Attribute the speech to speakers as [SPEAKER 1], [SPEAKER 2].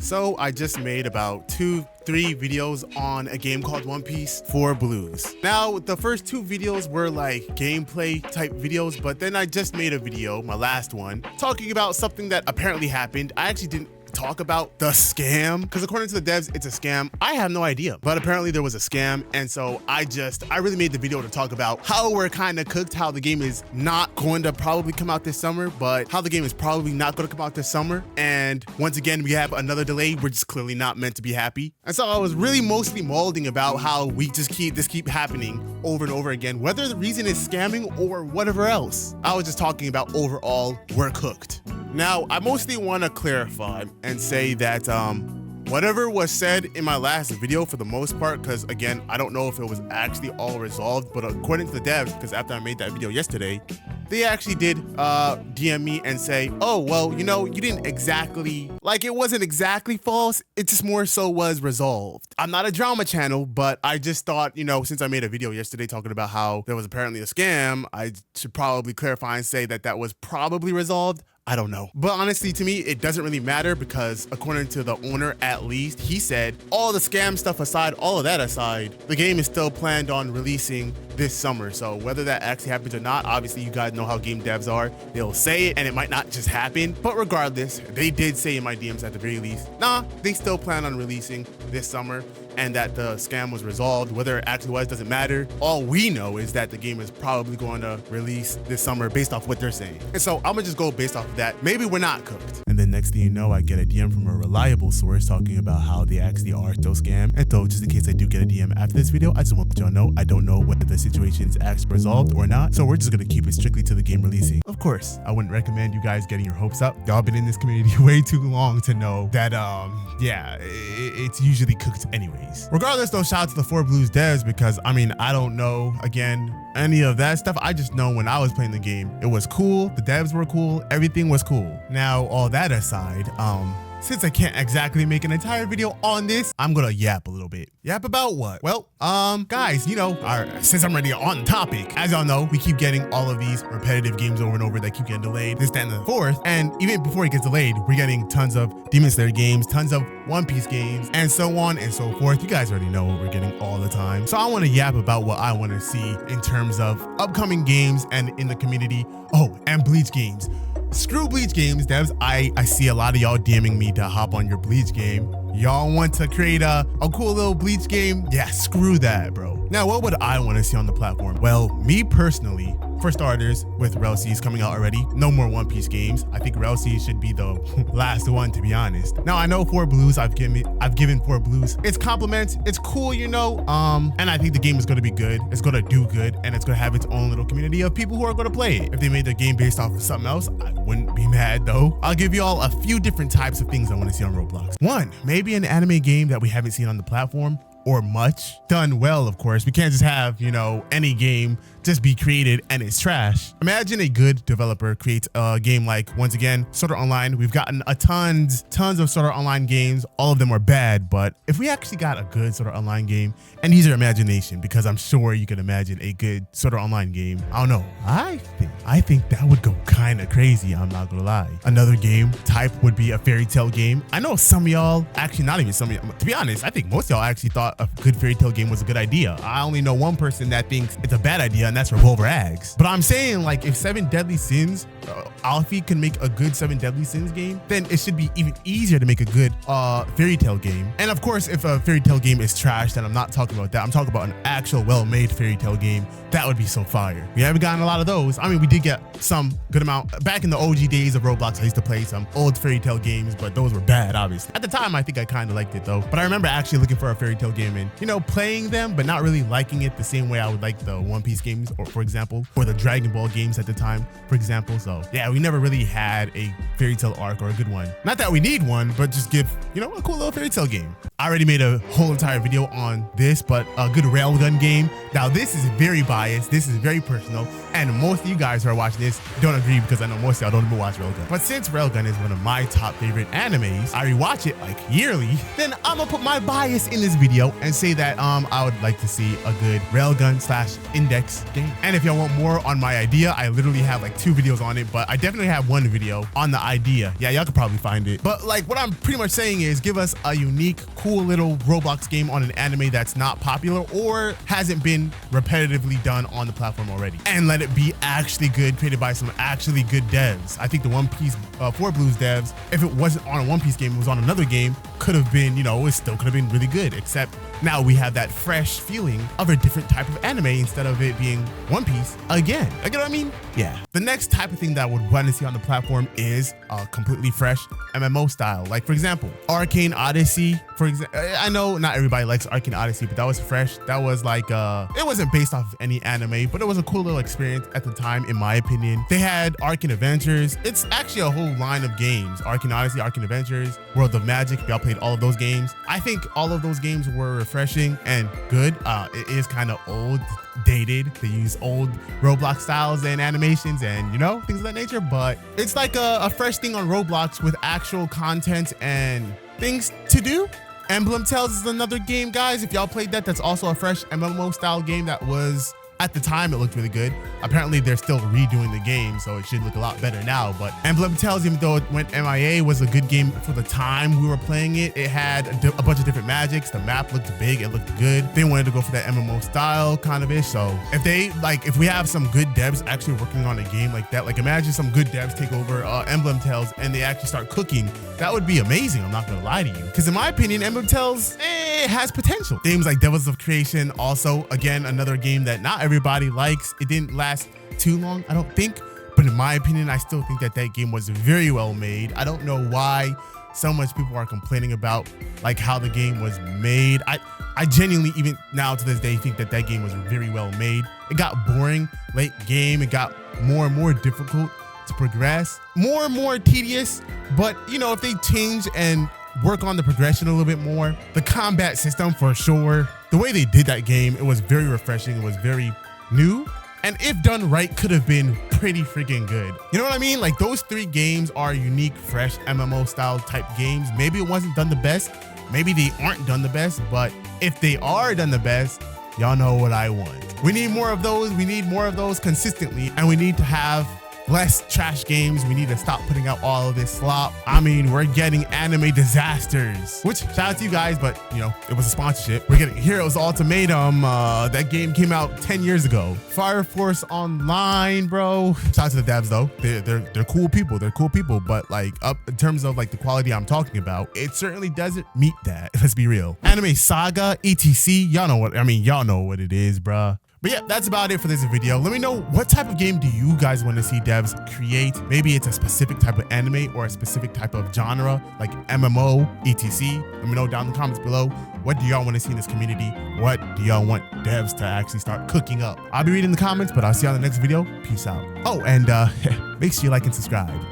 [SPEAKER 1] So I just made about 2-3 videos on a game called One Piece for Blues. Now, the first 2 videos were like gameplay type videos, but then I just made a video, my last one, talking about something that apparently happened. I actually didn't talk about the scam because according to the devs it's a scam. I have no idea, but apparently there was a scam, and so I really made the video to talk about how we're kind of cooked, how the game is not going to probably come out this summer, but how the game is probably not going to come out this summer, and once again we have another delay. We're just clearly not meant to be happy. And so I was really mostly molding about how we just keep happening over and over again, whether the reason is scamming or whatever else. I was just talking about overall we're cooked. Now, I mostly want to clarify and say that whatever was said in my last video, for the most part, because again, I don't know if it was actually all resolved, but according to the devs, because after I made that video yesterday, they actually did DM me and say, oh, well, you know, you didn't exactly, like, it wasn't exactly false. It just more so was resolved. I'm not a drama channel, but I just thought, you know, since I made a video yesterday talking about how there was apparently a scam, I should probably clarify and say that that was probably resolved. I don't know. But honestly, to me, it doesn't really matter because according to the owner, at least, he said all the scam stuff aside, all of that aside, the game is still planned on releasing this summer. So whether that actually happens or not, obviously you guys know how game devs are. They'll say it and it might not just happen. But regardless, they did say in my DMs at the very least, nah, they still plan on releasing this summer, and that the scam was resolved. Whether it actually was doesn't matter. All we know is that the game is probably going to release this summer based off what they're saying. And so I'm gonna just go based off of that. Maybe we're not cooked. And then next thing you know, I get a DM from a reliable source talking about how they actually are still scam. And so just in case I do get a DM after this video, I just want to let y'all know I don't know whether the situation is actually resolved or not. So we're just gonna keep it strictly to the game releasing. Of course, I wouldn't recommend you guys getting your hopes up. Y'all been in this community way too long to know that yeah, it's usually cooked anyways. Regardless though, shout out to the 4 Blues devs because I mean, I don't know, again, any of that stuff. I just know when I was playing the game, it was cool, the devs were cool, everything was cool. Now, all that aside, since I can't exactly make an entire video on this, I'm gonna yap a little bit. Yap about what? Well, guys, you know, since I'm already on topic, as y'all know, we keep getting all of these repetitive games over and over that keep getting delayed, this, that, and the fourth. And even before it gets delayed, we're getting tons of Demon Slayer games, tons of One Piece games, and so on and so forth. You guys already know what we're getting all the time. So I wanna yap about what I wanna see in terms of upcoming games and in the community. Oh, and Bleach games. Screw Bleach games, devs. I see a lot of y'all DMing me to hop on your Bleach game. Y'all want to create a cool little Bleach game? Yeah, screw that, bro. Now, what would I want to see on the platform? Well, me personally, for starters, with Relsi's coming out already, no more One Piece games. I think Relsi should be the last one, to be honest. Now, I know 4 Blues, I've given 4 Blues its compliments. It's cool, you know, and I think the game is going to be good. It's going to do good, and it's going to have its own little community of people who are going to play it. If they made the game based off of something else, I wouldn't be mad, though. I'll give you all a few different types of things I want to see on Roblox. 1, maybe an anime game that we haven't seen on the platform, or much. Done well, of course. We can't just have, you know, any game just be created and it's trash. Imagine a good developer creates a game like, once again, Sword Art Online. We've gotten tons of Sword Art Online games. All of them are bad, but if we actually got a good Sword Art Online game, and use your imagination, because I'm sure you can imagine a good Sword Art Online game. I don't know. I think that would go kind of crazy. I'm not gonna lie. Another game type would be a fairy tale game. I know some of y'all, actually not even some of y'all, to be honest, I think most of y'all actually thought a good fairy tale game was a good idea. I only know one person that thinks it's a bad idea, and that's Revolver Ags. But I'm saying, like, if 7 Deadly Sins, Alfie can make a good 7 Deadly Sins game, then it should be even easier to make a good fairy tale game. And of course, if a fairy tale game is trash, then I'm not talking about that. I'm talking about an actual well-made fairy tale game. That would be so fire. We haven't gotten a lot of those. I mean, we did get some good amount. Back in the OG days of Roblox, I used to play some old fairy tale games, but those were bad, obviously. At the time, I think I kind of liked it though. But I remember actually looking for a fairy tale game and, you know, playing them, but not really liking it the same way I would like the One Piece games, or for example, or the Dragon Ball games at the time, for example. So yeah, we never really had a fairy tale arc or a good one. Not that we need one, but just give, you know, a cool little fairy tale game. I already made a whole entire video on this, but a good railgun game. Now this is very biased, this is very personal, and most of you guys who are watching this don't agree because I know most of y'all don't even watch Railgun. But since Railgun is one of my top favorite animes, I rewatch it like yearly, then I'm gonna put my bias in this video out and say that I would like to see a good railgun slash index game. And if y'all want more on my idea, I literally have like 2 videos on it, but I definitely have 1 video on the idea. Yeah, y'all could probably find it. But like what I'm pretty much saying is give us a unique, cool little Roblox game on an anime that's not popular or hasn't been repetitively done on the platform already. And let it be actually good, created by some actually good devs. I think the One Piece 4 Blues devs, if it wasn't on a One Piece game, it was on another game, could have been, you know, it still could have been really good, except now we have that fresh feeling of a different type of anime instead of it being One Piece again. You get what I mean? Yeah. The next type of thing that I would want to see on the platform is a completely fresh MMO style. Like for example, Arcane Odyssey, for example. I know not everybody likes Arcane Odyssey, but that was fresh. That was like, it wasn't based off of any anime, but it was a cool little experience at the time, in my opinion. They had Arcane Adventures. It's actually a whole line of games. Arcane Odyssey, Arcane Adventures, World of Magic. If y'all played all of those games, I think all of those games were refreshing and good. It is kind of old, dated. They use old Roblox styles and animations and, you know, things of that nature, but it's like a fresh thing on Roblox with actual content and things to do. Emblem Tales is another game, guys. If y'all played that, that's also a fresh MMO style game that was, at the time, it looked really good. Apparently, they're still redoing the game, so it should look a lot better now. But Emblem Tales, even though it went MIA, was a good game for the time we were playing it. It had a bunch of different magics. The map looked big. It looked good. They wanted to go for that MMO style kind of ish. So if we have some good devs actually working on a game like that, like imagine some good devs take over Emblem Tales and they actually start cooking. That would be amazing. I'm not gonna lie to you, because in my opinion, Emblem Tales, it has potential. Games like Devils of Creation, also again another game that not everybody likes. It didn't last too long, I don't think, but in my opinion, I still think that that game was very well made. I don't know why so much people are complaining about like how the game was made. I genuinely, even now to this day, think that that game was very well made. It got boring late game. It got more and more difficult to progress, more and more tedious. But you know, if they change and work on the progression a little bit more, the combat system for sure, the way they did that game, it was very refreshing. It was very new, and if done right, could have been pretty freaking good. You know what I mean? Like those 3 games are unique, fresh MMO style type games. Maybe it wasn't done the best. Maybe they aren't done the best, but if they are done the best, y'all know what I want. We need more of those. We need more of those consistently, and we need to have less trash games. We need to stop putting out all of this slop. I mean, we're getting anime disasters, which shout out to you guys, but you know, it was a sponsorship. We're getting Heroes Ultimatum. That game came out 10 years ago. Fire Force Online, bro. Shout out to the devs though. They're cool people. They're cool people, but like up in terms of like the quality I'm talking about, it certainly doesn't meet that. Let's be real. Anime Saga, etc. Y'all know what I mean. Y'all know what it is, bruh. But yeah, that's about it for this video. Let me know, what type of game do you guys want to see devs create? Maybe it's a specific type of anime or a specific type of genre, like MMO, etc. Let me know down in the comments below. What do y'all want to see in this community? What do y'all want devs to actually start cooking up? I'll be reading the comments, but I'll see you on the next video. Peace out. Oh, and make sure you like and subscribe.